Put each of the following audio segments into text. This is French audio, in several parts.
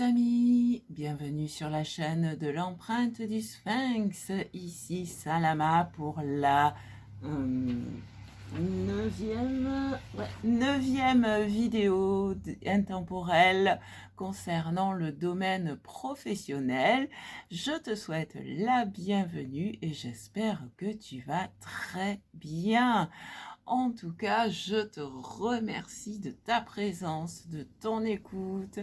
amis, bienvenue sur la chaîne de l'empreinte du Sphinx. Ici Salama pour la neuvième vidéo intemporelle concernant le domaine professionnel. Je te souhaite la bienvenue et j'espère que tu vas très bien. En tout cas, je te remercie de ta présence, de ton écoute,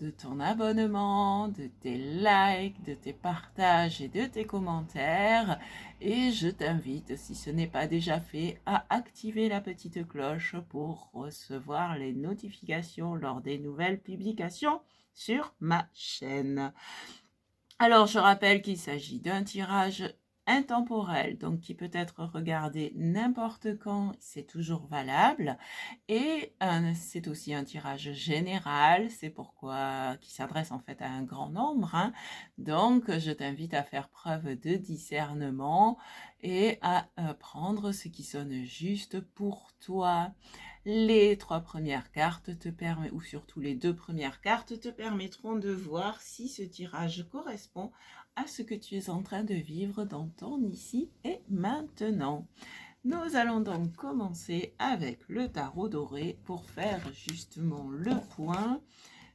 de ton abonnement, de tes likes, de tes partages et de tes commentaires. Et je t'invite, si ce n'est pas déjà fait, à activer la petite cloche pour recevoir les notifications lors des nouvelles publications sur ma chaîne. Alors, je rappelle qu'il s'agit d'un tirage intemporel, donc qui peut être regardé n'importe quand, c'est toujours valable. Et c'est aussi un tirage général, c'est pourquoi qui s'adresse en fait à un grand nombre. Donc, je t'invite à faire preuve de discernement et à prendre ce qui sonne juste pour toi. Les 3 premières cartes te permettent, ou surtout les 2 premières cartes te permettront de voir si ce tirage correspond à ce que tu es en train de vivre dans ton ici et maintenant. Nous allons donc commencer avec le tarot doré pour faire justement le point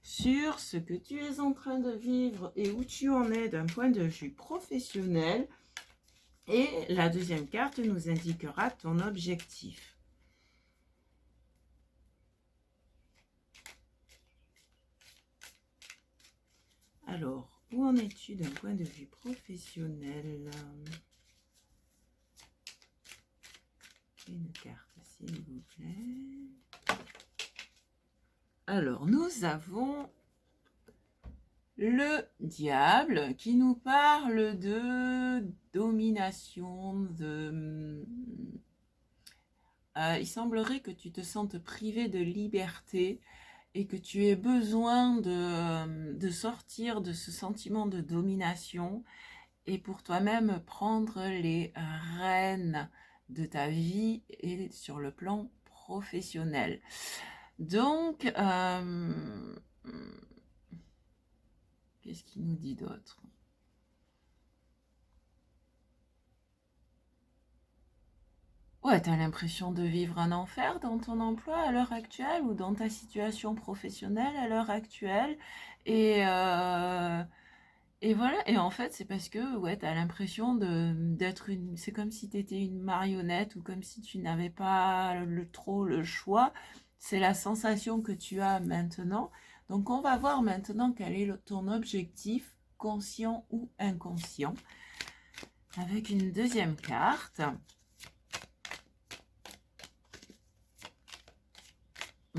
sur ce que tu es en train de vivre et où tu en es d'un point de vue professionnel. Et la deuxième carte nous indiquera ton objectif. Alors, où en es-tu d'un point de vue professionnel? Une carte, s'il vous plaît. Alors, nous avons le diable qui nous parle de domination, il semblerait que tu te sentes privé de liberté et que tu aies besoin de sortir de ce sentiment de domination et pour toi-même prendre les rênes de ta vie et sur le plan professionnel. Donc, qu'est-ce qu'il nous dit d'autre? Ouais, tu as l'impression de vivre un enfer dans ton emploi à l'heure actuelle ou dans ta situation professionnelle à l'heure actuelle. Et voilà, et en fait, c'est parce que ouais, tu as l'impression d'être une... C'est comme si tu étais une marionnette ou comme si tu n'avais pas trop le choix. C'est la sensation que tu as maintenant. Donc, on va voir maintenant quel est ton objectif, conscient ou inconscient, avec une deuxième carte.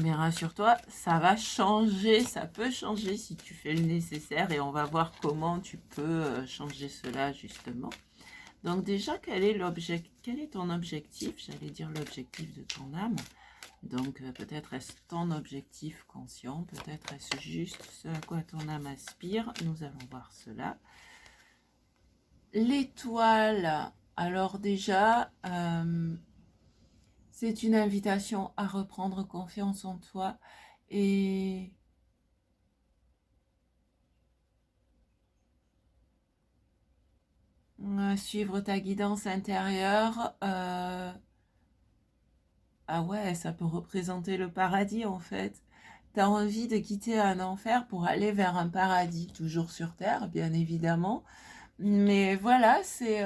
Mais rassure-toi, ça va changer, ça peut changer si tu fais le nécessaire et on va voir comment tu peux changer cela justement. Donc déjà, quel est ton objectif? J'allais dire l'objectif de ton âme. Donc peut-être est-ce ton objectif conscient, peut-être est-ce juste ce à quoi ton âme aspire. Nous allons voir cela. L'étoile, alors déjà... c'est une invitation à reprendre confiance en toi et suivre ta guidance intérieure. Ah ouais, ça peut représenter le paradis en fait. Tu as envie de quitter un enfer pour aller vers un paradis, toujours sur Terre, bien évidemment. Mais voilà, c'est...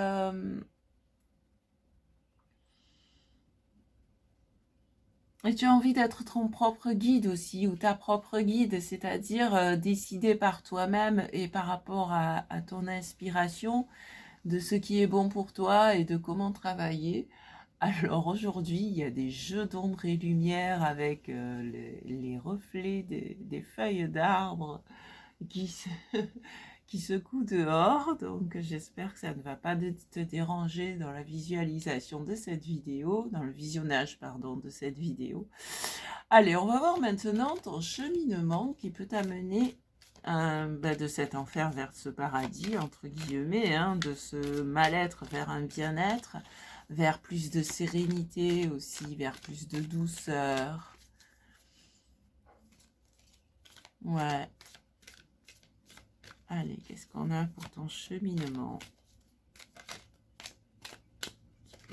Et tu as envie d'être ton propre guide aussi, ou ta propre guide, c'est-à-dire décider par toi-même et par rapport à ton inspiration de ce qui est bon pour toi et de comment travailler. Alors aujourd'hui, il y a des jeux d'ombre et lumière avec les reflets des feuilles d'arbres qui se, qui secouent dehors. Donc j'espère que ça ne va pas te déranger dans la visualisation de cette vidéo, dans le visionnage, pardon, de cette vidéo. Allez, on va voir maintenant ton cheminement qui peut t'amener de cet enfer vers ce paradis, entre guillemets, de ce mal-être vers un bien-être, vers plus de sérénité aussi, vers plus de douceur. Ouais. Allez, qu'est-ce qu'on a pour ton cheminement?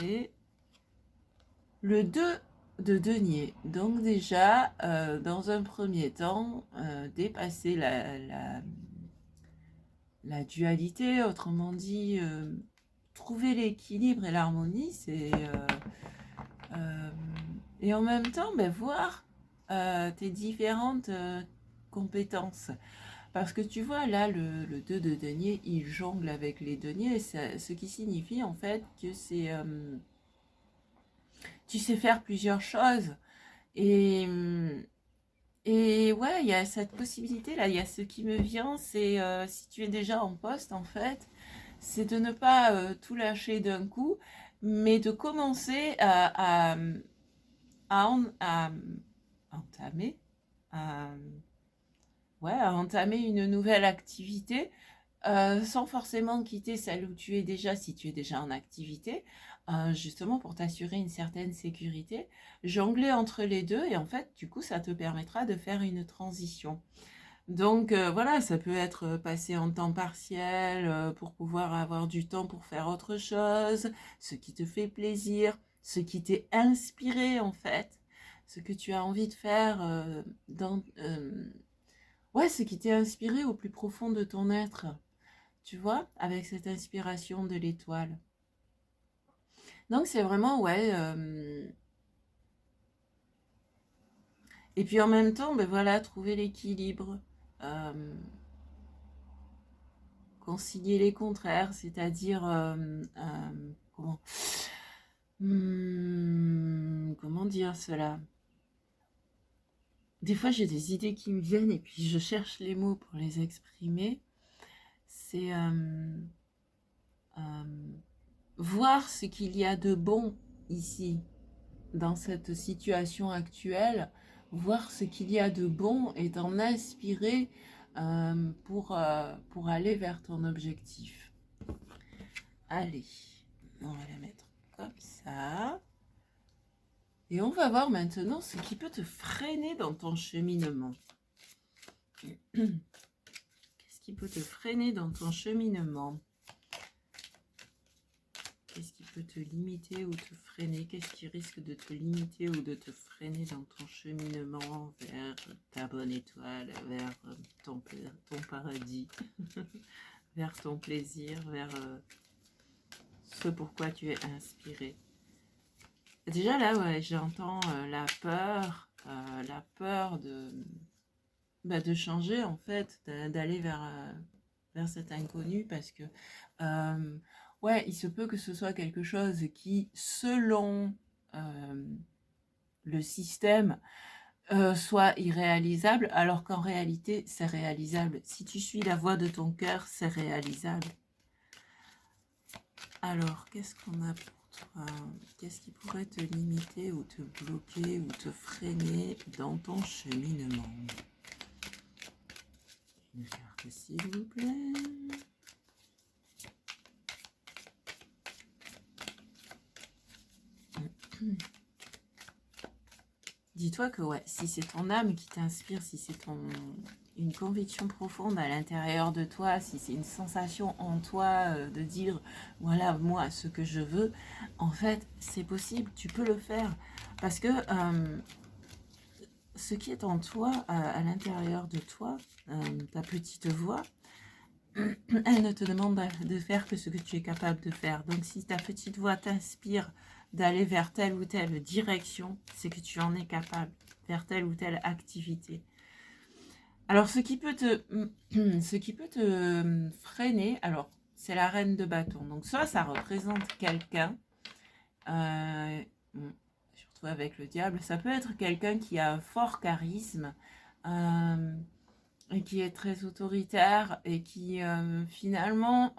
Et le 2 de denier. Donc déjà, dans un premier temps, dépasser la dualité, autrement dit, trouver l'équilibre et l'harmonie, c'est... et en même temps, ben, voir tes différentes compétences. Parce que tu vois, là, le 2 de denier, il jongle avec les deniers, ce qui signifie en fait que c'est... tu sais faire plusieurs choses. Et, et ouais, il y a cette possibilité-là. Il y a ce qui me vient, c'est si tu es déjà en poste, en fait, c'est de ne pas tout lâcher d'un coup, mais de commencer à entamer, à, ouais, à entamer une nouvelle activité sans forcément quitter celle où tu es déjà, si tu es déjà en activité, justement pour t'assurer une certaine sécurité, jongler entre les deux et en fait, du coup, ça te permettra de faire une transition. Donc voilà, ça peut être passé en temps partiel pour pouvoir avoir du temps pour faire autre chose, ce qui te fait plaisir, ce qui t'est inspiré en fait, ce que tu as envie de faire ouais, ce qui t'est inspiré au plus profond de ton être, tu vois, avec cette inspiration de l'étoile. Donc c'est vraiment, ouais. Et puis en même temps, ben voilà, trouver l'équilibre, euh, concilier les contraires, c'est-à-dire, comment, comment dire cela? Des fois j'ai des idées qui me viennent et puis je cherche les mots pour les exprimer. C'est voir ce qu'il y a de bon ici, dans cette situation actuelle, voir ce qu'il y a de bon et t'en inspirer pour aller vers ton objectif. Allez, on va la mettre comme ça. Et on va voir maintenant ce qui peut te freiner dans ton cheminement. Qu'est-ce qui peut te freiner dans ton cheminement? Qu'est-ce qui peut te limiter ou te freiner? Qu'est-ce qui risque de te limiter ou de te freiner dans ton cheminement vers ta bonne étoile, vers ton paradis, vers ton plaisir, vers ce pourquoi tu es inspiré? Déjà là, ouais, j'entends la peur de changer en fait, d'aller vers cet inconnu parce que ouais, il se peut que ce soit quelque chose qui, selon le système, soit irréalisable, alors qu'en réalité, c'est réalisable. Si tu suis la voix de ton cœur, c'est réalisable. Alors, qu'est-ce qu'on a pour toi? Qu'est-ce qui pourrait te limiter ou te bloquer ou te freiner dans ton cheminement? Une carte, s'il vous plaît. Dis-toi que ouais, si c'est ton âme qui t'inspire, si c'est une conviction profonde à l'intérieur de toi, si c'est une sensation en toi de dire voilà moi ce que je veux, en fait c'est possible, tu peux le faire parce que ce qui est en toi, à l'intérieur de toi, ta petite voix, elle ne te demande de faire que ce que tu es capable de faire. Donc si ta petite voix t'inspire d'aller vers telle ou telle direction, c'est que tu en es capable, vers telle ou telle activité. Alors ce qui peut te freiner, alors c'est la reine de bâton. Donc soit ça représente quelqu'un, surtout avec le diable, ça peut être quelqu'un qui a un fort charisme, et qui est très autoritaire et qui finalement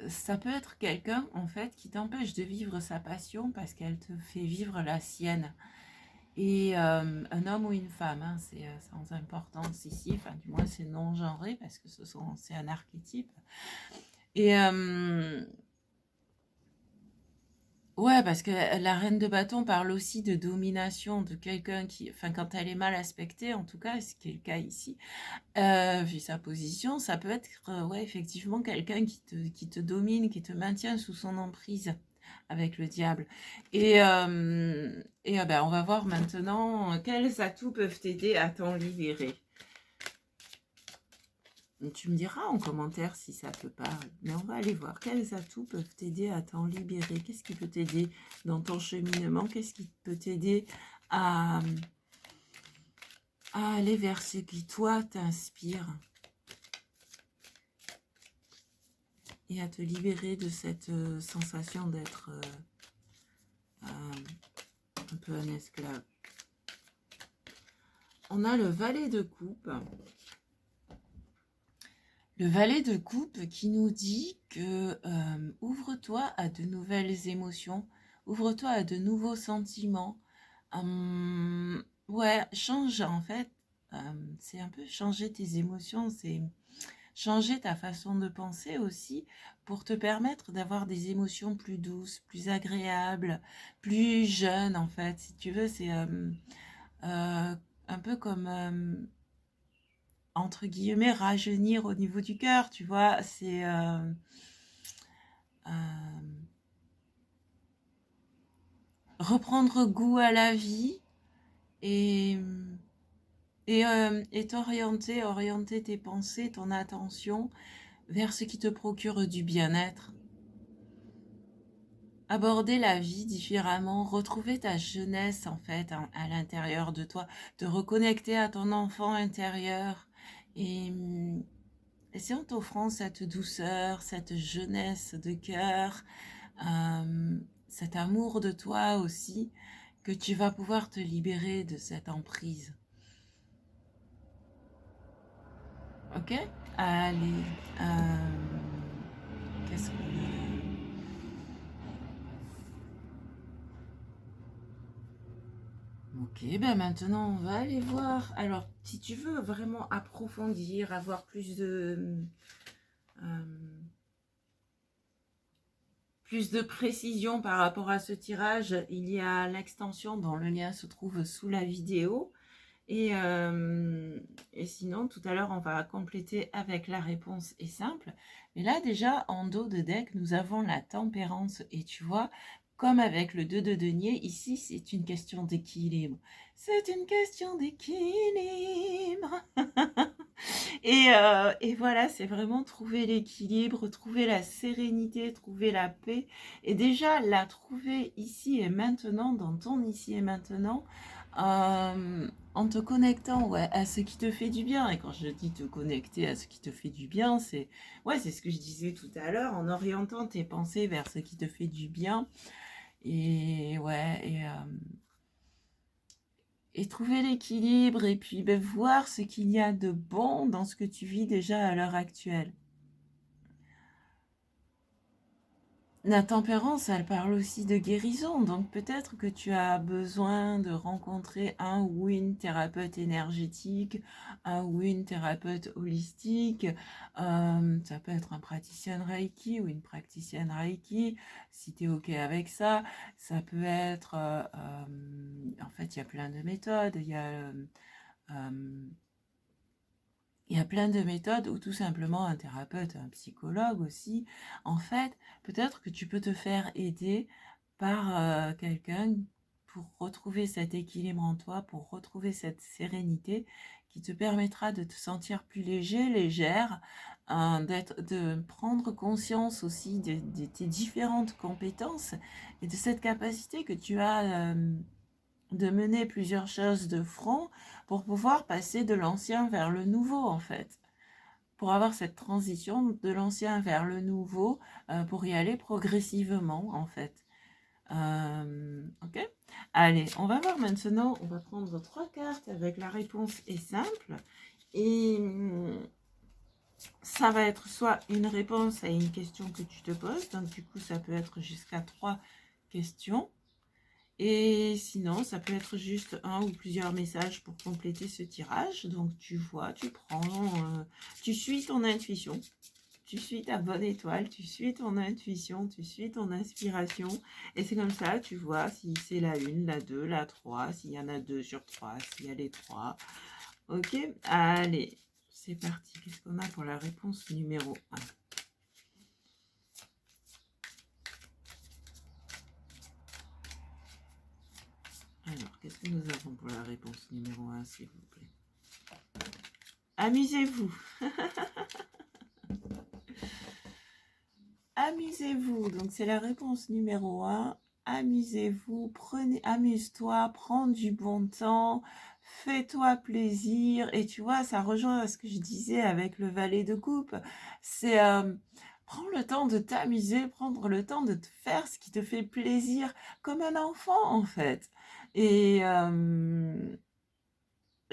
ça peut être quelqu'un en fait qui t'empêche de vivre sa passion parce qu'elle te fait vivre la sienne. Et un homme ou une femme, hein, c'est sans importance ici, enfin du moins c'est non genré parce que c'est un archétype. Et Ouais, parce que la reine de bâton parle aussi de domination de quelqu'un qui, enfin, quand elle est mal aspectée, en tout cas, ce qui est le cas ici, vu sa position, ça peut être, ouais, effectivement, quelqu'un qui te domine, qui te maintient sous son emprise avec le diable. Ben, on va voir maintenant quels atouts peuvent t'aider à t'en libérer. Tu me diras en commentaire si ça te parle. Mais on va aller voir quels atouts peuvent t'aider à t'en libérer. Qu'est-ce qui peut t'aider dans ton cheminement? Qu'est-ce qui peut t'aider à, à aller vers ce qui, toi, t'inspire et à te libérer de cette sensation d'être un peu un esclave. On a le valet de coupe. Le valet de coupe qui nous dit que ouvre-toi à de nouvelles émotions, ouvre-toi à de nouveaux sentiments. Ouais, change en fait. C'est un peu changer tes émotions, c'est changer ta façon de penser aussi pour te permettre d'avoir des émotions plus douces, plus agréables, plus jeunes en fait. Si tu veux, c'est un peu comme entre guillemets, rajeunir au niveau du cœur, tu vois, c'est reprendre goût à la vie et, et t'orienter, orienter tes pensées, ton attention vers ce qui te procure du bien-être. Aborder la vie différemment, retrouver ta jeunesse en fait à l'intérieur de toi, te reconnecter à ton enfant intérieur et c'est en t'offrant cette douceur, cette jeunesse de cœur, cet amour de toi aussi, que tu vas pouvoir te libérer de cette emprise. Ok? Allez, qu'est-ce que... Ok, ben maintenant on va aller voir. Alors, si tu veux vraiment approfondir, avoir plus de précision par rapport à ce tirage, il y a l'extension dont le lien se trouve sous la vidéo. Et sinon, tout à l'heure, on va compléter avec la réponse est simple. Mais là, déjà, en dos de deck, nous avons la tempérance. Et tu vois, comme avec le 2 de denier, ici, c'est une question d'équilibre. C'est une question d'équilibre. Et voilà, c'est vraiment trouver l'équilibre, trouver la sérénité, trouver la paix. Et déjà, la trouver ici et maintenant, dans ton ici et maintenant, en te connectant ouais, à ce qui te fait du bien. Et quand je dis te connecter à ce qui te fait du bien, c'est ouais, c'est ce que je disais tout à l'heure, en orientant tes pensées vers ce qui te fait du bien. Et ouais, et trouver l'équilibre et puis ben, voir ce qu'il y a de bon dans ce que tu vis déjà à l'heure actuelle. La tempérance, elle parle aussi de guérison, donc peut-être que tu as besoin de rencontrer un ou une thérapeute énergétique, un ou une thérapeute holistique, ça peut être un praticien Reiki ou une praticienne Reiki, si tu es OK avec ça. Ça peut être, en fait, il y a plein de méthodes, il y a plein de méthodes ou tout simplement un thérapeute, un psychologue aussi. En fait, peut-être que tu peux te faire aider par quelqu'un pour retrouver cet équilibre en toi, pour retrouver cette sérénité qui te permettra de te sentir plus léger, légère, de prendre conscience aussi de tes différentes compétences et de cette capacité que tu as de mener plusieurs choses de front pour pouvoir passer de l'ancien vers le nouveau en fait. Pour avoir cette transition de l'ancien vers le nouveau, pour y aller progressivement en fait. Ok. Allez, on va voir maintenant, on va prendre 3 cartes avec la réponse est simple. Et ça va être soit une réponse à une question que tu te poses, donc du coup ça peut être jusqu'à 3 questions. Et sinon, ça peut être juste un ou plusieurs messages pour compléter ce tirage. Donc, tu vois, tu prends, tu suis ton intuition. tu suis ta bonne étoile, tu suis ton intuition, tu suis ton inspiration. Et c'est comme ça, tu vois si c'est la 1, la 2, la 3, s'il y en a 2 sur 3, s'il y a les 3. Ok, allez, c'est parti. Qu'est-ce qu'on a pour la réponse numéro 1? Alors, qu'est-ce que nous avons pour la réponse numéro 1, s'il vous plaît? Amusez-vous. Amusez-vous. Donc, c'est la réponse numéro 1. Amusez-vous, amuse-toi, prends du bon temps, fais-toi plaisir. Et tu vois, ça rejoint ce que je disais avec le valet de coupe. C'est prends le temps de t'amuser, prendre le temps de te faire ce qui te fait plaisir, comme un enfant en fait. Et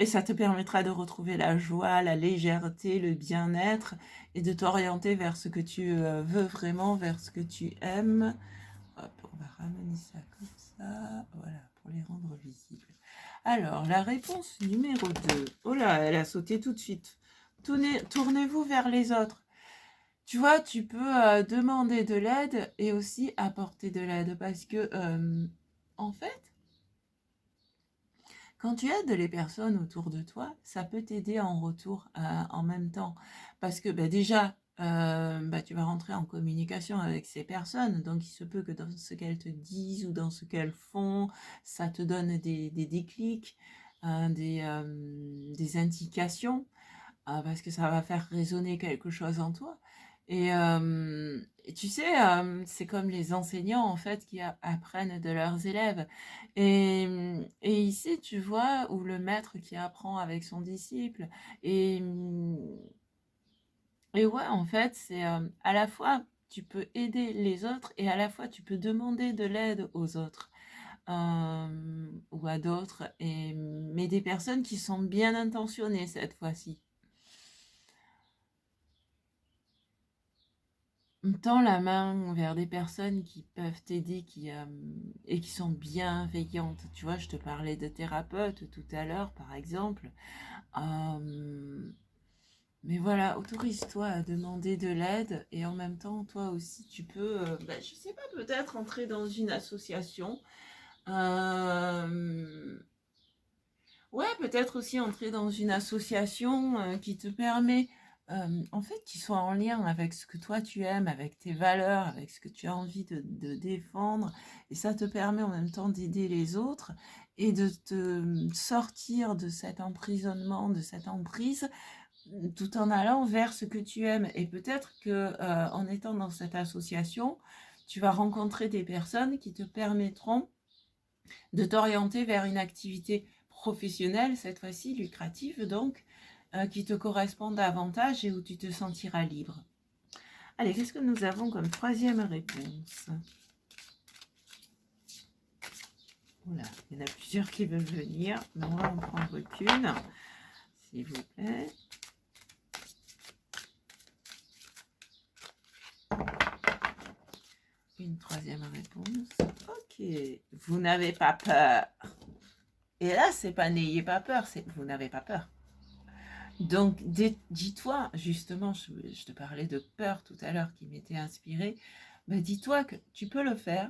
ça te permettra de retrouver la joie, la légèreté, le bien-être et de t'orienter vers ce que tu veux vraiment, vers ce que tu aimes. Hop, on va ramener ça comme ça. Voilà, pour les rendre visibles. Alors, la réponse numéro 2. Oh là, elle a sauté tout de suite. Tournez-vous vers les autres. Tu vois, tu peux demander de l'aide et aussi apporter de l'aide parce que, en fait, quand tu aides les personnes autour de toi, ça peut t'aider en retour en même temps. Parce que déjà, tu vas rentrer en communication avec ces personnes. Donc, il se peut que dans ce qu'elles te disent ou dans ce qu'elles font, ça te donne des déclics, des indications, parce que ça va faire résonner quelque chose en toi. Et tu sais, c'est comme les enseignants, en fait, qui apprennent de leurs élèves. Et ici, tu vois, où le maître qui apprend avec son disciple. Et, et ouais, en fait, c'est à la fois, tu peux aider les autres et à la fois, tu peux demander de l'aide aux autres. Ou à d'autres, mais des personnes qui sont bien intentionnées cette fois-ci. Tends la main vers des personnes qui peuvent t'aider et qui sont bienveillantes. Tu vois, je te parlais de thérapeute tout à l'heure, par exemple. Mais voilà, autorise-toi à demander de l'aide et en même temps, toi aussi, tu peux, je sais pas, peut-être entrer dans une association. Ouais, peut-être aussi entrer dans une association qui te permet, en fait, qui soit en lien avec ce que toi tu aimes, avec tes valeurs, avec ce que tu as envie de défendre. Et ça te permet en même temps d'aider les autres et de te sortir de cet emprisonnement, de cette emprise, tout en allant vers ce que tu aimes. Et peut-être que en étant dans cette association, tu vas rencontrer des personnes qui te permettront de t'orienter vers une activité professionnelle, cette fois-ci lucrative donc, qui te correspond davantage et où tu te sentiras libre. Allez, qu'est-ce que nous avons comme troisième réponse? Oula, il y en a plusieurs qui veulent venir, mais on va en prendre qu'une, s'il vous plaît. Une troisième réponse. Ok, vous n'avez pas peur. Et là, c'est pas n'ayez pas peur, c'est vous n'avez pas peur. Donc, dis-toi, justement, je te parlais de peur tout à l'heure qui m'était inspirée, dis-toi que tu peux le faire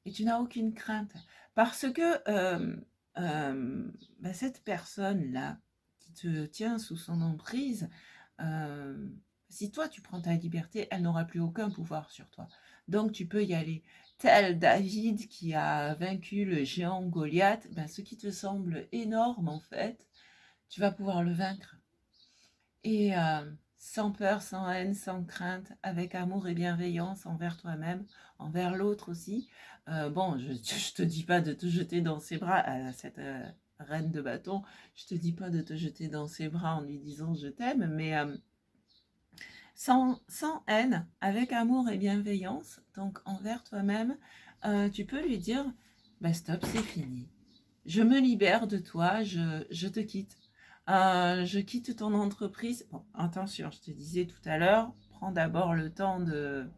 et tu n'as aucune crainte. Parce que cette personne-là qui te tient sous son emprise, si toi tu prends ta liberté, elle n'aura plus aucun pouvoir sur toi. Donc tu peux y aller. Tel David qui a vaincu le géant Goliath, ce qui te semble énorme en fait, tu vas pouvoir le vaincre. Et sans peur, sans haine, sans crainte, avec amour et bienveillance envers toi-même, envers l'autre aussi. Je te dis pas de te jeter dans ses bras à cette reine de bâton. Je te dis pas de te jeter dans ses bras en lui disant je t'aime, mais sans haine, avec amour et bienveillance, donc envers toi-même, tu peux lui dire stop, c'est fini. Je me libère de toi, je te quitte. Je quitte ton entreprise. Bon, attention, je te disais tout à l'heure, prends d'abord le temps de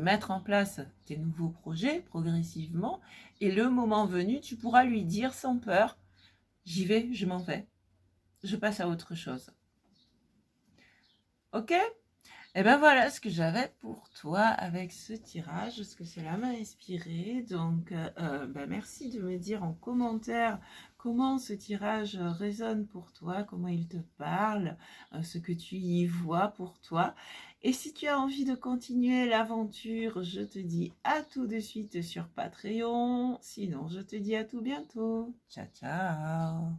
mettre en place tes nouveaux projets progressivement. Et le moment venu, tu pourras lui dire sans peur, j'y vais, je m'en vais. Je passe à autre chose. Ok? Et ben voilà ce que j'avais pour toi avec ce tirage, ce que cela m'a inspiré. Donc, ben merci de me dire en commentaire comment ce tirage résonne pour toi, comment il te parle, ce que tu y vois pour toi. Et si tu as envie de continuer l'aventure, je te dis à tout de suite sur Patreon. Sinon, je te dis à tout bientôt. Ciao, ciao.